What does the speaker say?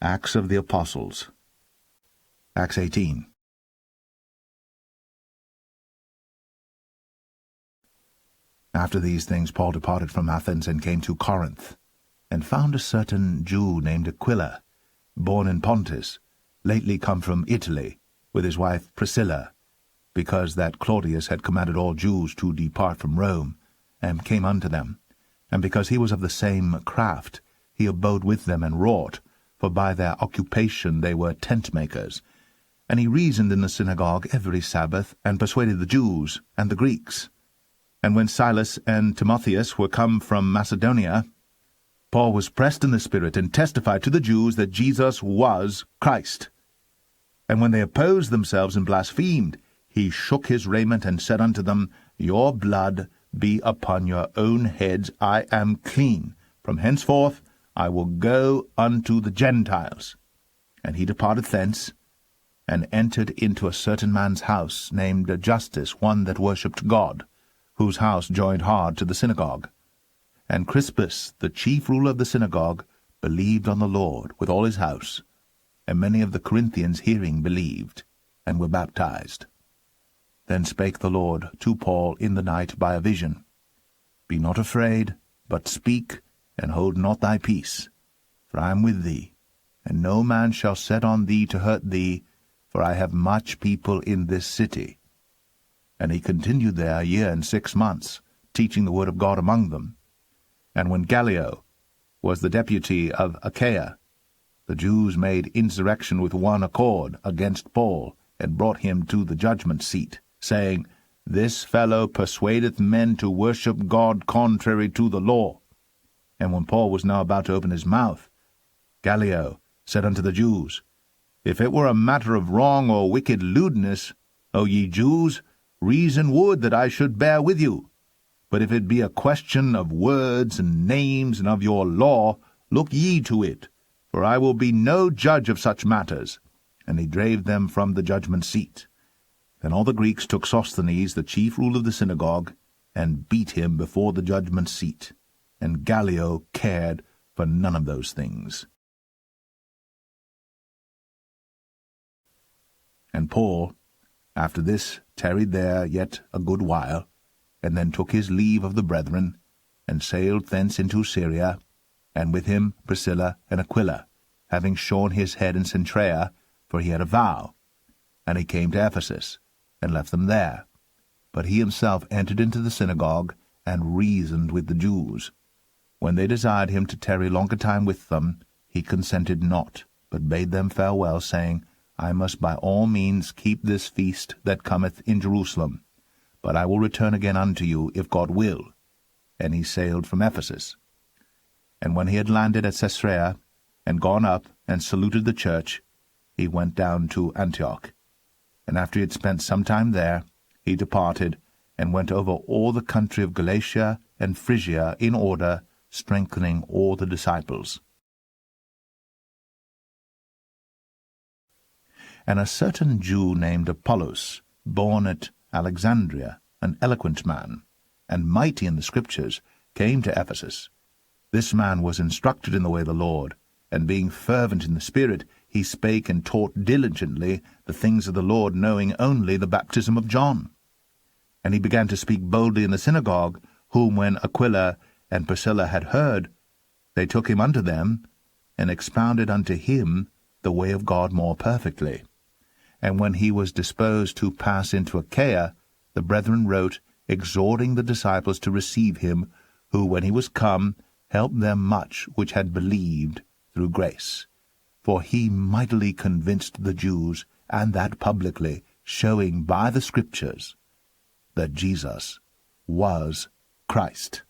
Acts of the Apostles. Acts 18. After these things Paul departed from Athens and came to Corinth, and found a certain Jew named Aquila, born in Pontus, lately come from Italy, with his wife Priscilla, because that Claudius had commanded all Jews to depart from Rome, and came unto them. And because he was of the same craft, he abode with them and wrought, for by their occupation they were tent-makers. And he reasoned in the synagogue every Sabbath, and persuaded the Jews and the Greeks. And when Silas and Timotheus were come from Macedonia, Paul was pressed in the Spirit, and testified to the Jews that Jesus was Christ. And when they opposed themselves and blasphemed, he shook his raiment, and said unto them, Your blood be upon your own heads. I am clean. From henceforth I will go unto the Gentiles. And he departed thence, and entered into a certain man's house, named Justus, one that worshipped God, whose house joined hard to the synagogue. And Crispus, the chief ruler of the synagogue, believed on the Lord with all his house. And many of the Corinthians hearing believed, and were baptized. Then spake the Lord to Paul in the night by a vision, Be not afraid, but speak, and hold not thy peace. For I am with thee, and no man shall set on thee to hurt thee, for I have much people in this city. And he continued there 1 year and 6 months, teaching the word of God among them. And when Gallio was the deputy of Achaia, the Jews made insurrection with one accord against Paul, and brought him to the judgment seat, saying, This fellow persuadeth men to worship God contrary to the law. And when Paul was now about to open his mouth, Gallio said unto the Jews, If it were a matter of wrong or wicked lewdness, O ye Jews, reason would that I should bear with you. But if it be a question of words and names and of your law, look ye to it, for I will be no judge of such matters. And he drave them from the judgment seat. Then all the Greeks took Sosthenes, the chief ruler of the synagogue, and beat him before the judgment seat. And Gallio cared for none of those things. And Paul, after this, tarried there yet a good while, and then took his leave of the brethren, and sailed thence into Syria, and with him Priscilla and Aquila, having shorn his head in Cenchrea, for he had a vow. And he came to Ephesus, and left them there. But he himself entered into the synagogue, and reasoned with the Jews. When they desired him to tarry longer time with them, he consented not, but bade them farewell, saying, I must by all means keep this feast that cometh in Jerusalem, but I will return again unto you, if God will. And he sailed from Ephesus. And when he had landed at Caesarea, and gone up, and saluted the church, he went down to Antioch. And after he had spent some time there, he departed, and went over all the country of Galatia and Phrygia in order, strengthening all the disciples. And a certain Jew named Apollos, born at Alexandria, an eloquent man, and mighty in the Scriptures, came to Ephesus. This man was instructed in the way of the Lord, and being fervent in the Spirit, he spake and taught diligently the things of the Lord, knowing only the baptism of John. And he began to speak boldly in the synagogue, whom when Aquila and Priscilla had heard, they took him unto them, and expounded unto him the way of God more perfectly. And when he was disposed to pass into Achaia, the brethren wrote, exhorting the disciples to receive him, who, when he was come, helped them much which had believed through grace. For he mightily convinced the Jews, and that publicly, showing by the Scriptures that Jesus was Christ.